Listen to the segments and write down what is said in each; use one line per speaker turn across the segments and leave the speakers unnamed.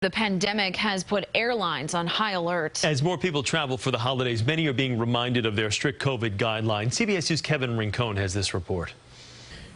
The pandemic has put airlines on high alert.
As more people travel for the holidays, many are being reminded of their strict COVID guidelines. CBS News' Kevin Rincon has this report.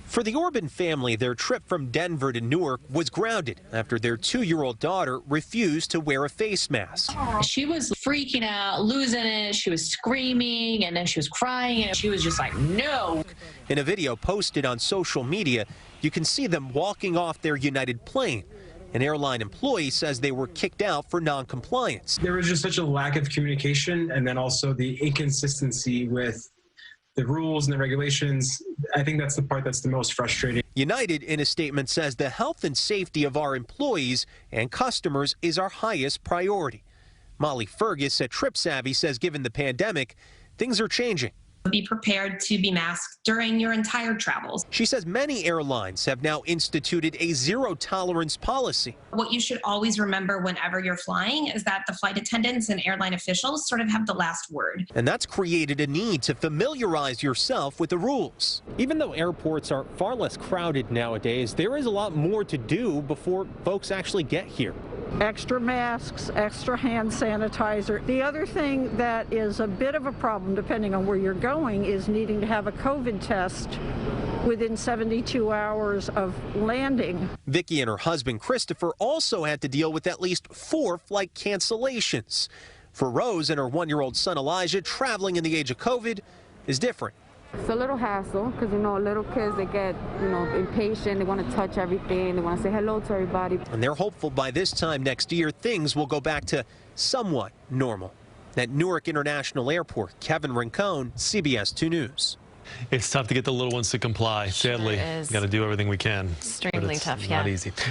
For the Orban family, their trip from Denver to Newark was grounded after their 2-year-old daughter refused to wear a face mask.
She was freaking out, losing it. She was screaming, and then she was crying, and she was just like, no.
In a video posted on social media, you can see them walking off their United plane. An airline employee says they were kicked out for non-compliance.
There was just such a lack of communication, and then also the inconsistency with the rules and the regulations. I think that's the part that's the most frustrating.
United, in a statement, says the health and safety of our employees and customers is our highest priority. Molly Fergus at TripSavvy says given the pandemic, things are changing.
Be prepared to be masked during your entire travels.
She says many airlines have now instituted a zero-tolerance policy.
What you should always remember whenever you're flying is that the flight attendants and airline officials sort of have the last word.
And that's created a need to familiarize yourself with the rules. Even though airports are far less crowded nowadays, there is a lot more to do before folks actually get here.
Extra masks, extra hand sanitizer. The other thing that is a bit of a problem, depending on where you're going, is needing to have a COVID test within 72 hours of landing.
Vicki and her husband Christopher also had to deal with at least 4 flight cancellations. For Rose and her 1-year-old son Elijah, traveling in the age of COVID is different.
It's a little hassle because, little kids, they get, impatient. They want to touch everything. They want to say hello to everybody.
And they're hopeful by this time next year, things will go back to somewhat normal. At Newark International Airport, Kevin Rincon, CBS 2 News.
It's tough to get the little ones to comply.
Sure
Sadly,
is.
got to do everything we can.
Extremely tough,
Not easy.